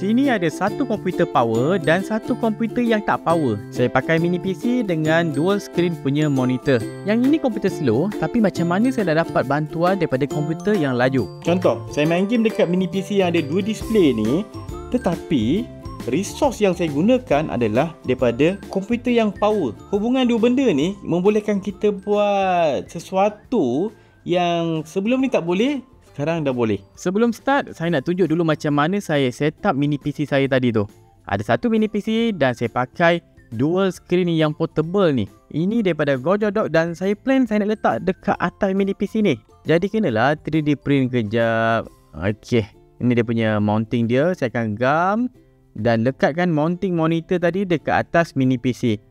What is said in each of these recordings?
sini ada satu komputer power dan satu komputer yang tak power. Saya pakai mini PC dengan dual screen punya monitor. Yang ini komputer slow, tapi macam mana saya dah dapat bantuan daripada komputer yang laju? Contoh, saya main game dekat mini PC yang ada dua display ni, tetapi resource yang saya gunakan adalah daripada komputer yang power. Hubungan dua benda ni membolehkan kita buat sesuatu yang sebelum ni tak boleh, sekarang dah boleh. Sebelum start, saya nak tunjuk dulu macam mana saya set up mini PC saya tadi tu. Ada satu mini PC dan saya pakai dual screen yang portable ni. Ini daripada Gojodok dan saya plan saya nak letak dekat atas mini PC ni. Jadi kenalah 3D print kejap. Okey, ini dia punya mounting dia. Saya akan gam dan lekatkan mounting monitor tadi dekat atas mini PC.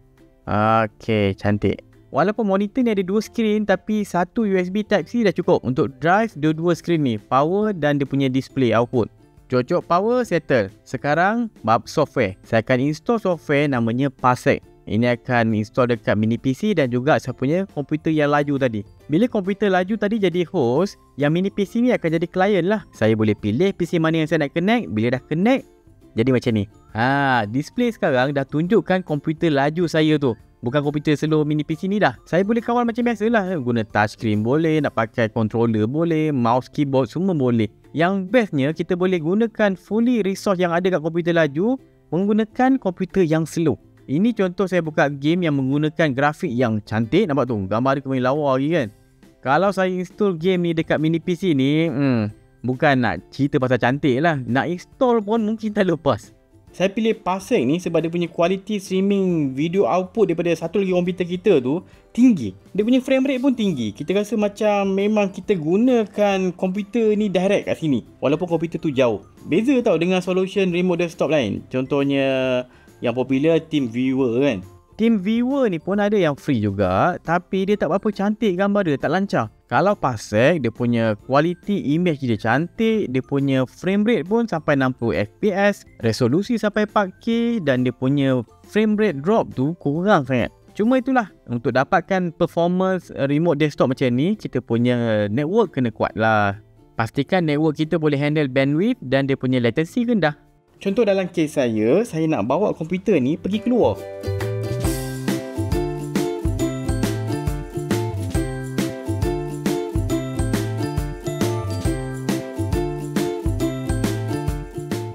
Okey, cantik. Walaupun monitor ni ada dua skrin, tapi satu USB Type-C dah cukup untuk drive dua-dua skrin ni, power dan dia punya display output. Cocok power, settle. Sekarang bab software. Saya akan install software namanya Parsec. Ini akan install dekat mini PC dan juga saya punya komputer yang laju tadi. Bila komputer laju tadi jadi host, yang mini PC ni akan jadi client lah. Saya boleh pilih PC mana yang saya nak connect. Bila dah connect, jadi macam ni. Display sekarang dah tunjukkan komputer laju saya tu. Bukan komputer slow mini PC ni dah. Saya boleh kawal macam biasalah. Guna touchscreen boleh, nak pakai controller boleh, mouse, keyboard semua boleh. Yang bestnya kita boleh gunakan fully resource yang ada kat komputer laju menggunakan komputer yang slow. Ini contoh saya buka game yang menggunakan grafik yang cantik. Nampak tu? Gambar dia kembali lawa lagi kan? Kalau saya install game ni dekat mini PC ni, bukan nak cerita pasal cantik lah. Nak install pun mungkin tak lepas. Saya pilih Parsec ni sebab dia punya quality streaming video output daripada satu lagi komputer kita tu tinggi. Dia punya frame rate pun tinggi. Kita rasa macam memang kita gunakan komputer ni direct kat sini. Walaupun komputer tu jauh. Beza tau dengan solution remote desktop lain. Contohnya yang popular TeamViewer kan. TeamViewer ni pun ada yang free juga, tapi dia tak berapa cantik gambar dia, tak lancar. Kalau Parsec, dia punya quality image dia cantik, dia punya frame rate pun sampai 60 fps, resolusi sampai 4K dan dia punya frame rate drop tu kurang sangat. Cuma itulah, untuk dapatkan performance remote desktop macam ni, kita punya network kena kuat lah. Pastikan network kita boleh handle bandwidth dan dia punya latency rendah. Contoh dalam kes saya nak bawa komputer ni pergi keluar.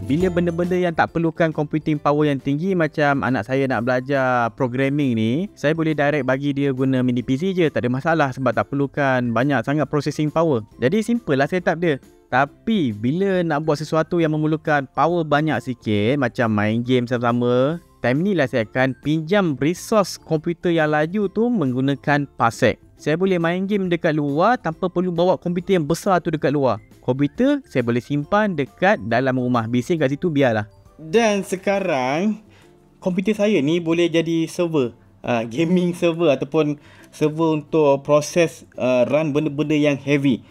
Bila benda-benda yang tak perlukan computing power yang tinggi, macam anak saya nak belajar programming ni, saya boleh direct bagi dia guna mini PC je, tak ada masalah sebab tak perlukan banyak sangat processing power. Jadi simple lah setup dia. Tapi bila nak buat sesuatu yang memerlukan power banyak sikit, macam main game sama-sama, time ni lah saya akan pinjam resource komputer yang laju tu menggunakan Parsec. Saya boleh main game dekat luar tanpa perlu bawa komputer yang besar tu dekat luar. Komputer saya boleh simpan dekat dalam rumah. Bising kat situ biarlah. Dan sekarang komputer saya ni boleh jadi server, gaming server ataupun server untuk proses run benda-benda yang heavy.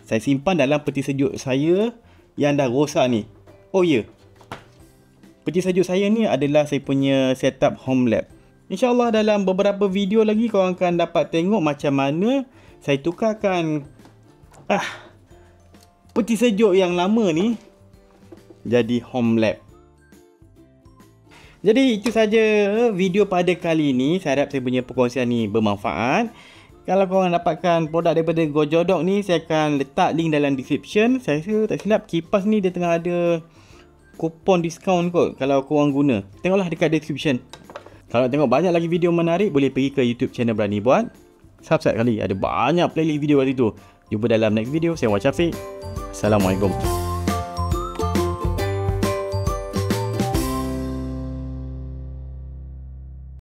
Saya simpan dalam peti sejuk saya yang dah rosak ni. Oh ya, peti sejuk saya ni adalah saya punya setup home lab. InsyaAllah dalam beberapa video lagi korang akan dapat tengok macam mana saya tukarkan peti sejuk yang lama ni jadi home lab. Jadi itu saja video pada kali ini. Saya harap saya punya perkongsian ni bermanfaat. Kalau korang dapatkan produk daripada Gojodok ni, saya akan letak link dalam description. Saya rasa tak silap kipas ni dia tengah ada kupon diskaun kot kalau korang guna. Tengoklah dekat description. Kalau tengok banyak lagi video menarik, boleh pergi ke YouTube channel Berani Buat. Subscribe kali, ada banyak playlist video kat situ. Jumpa dalam next video. Saya Wan Syafiq. Assalamualaikum.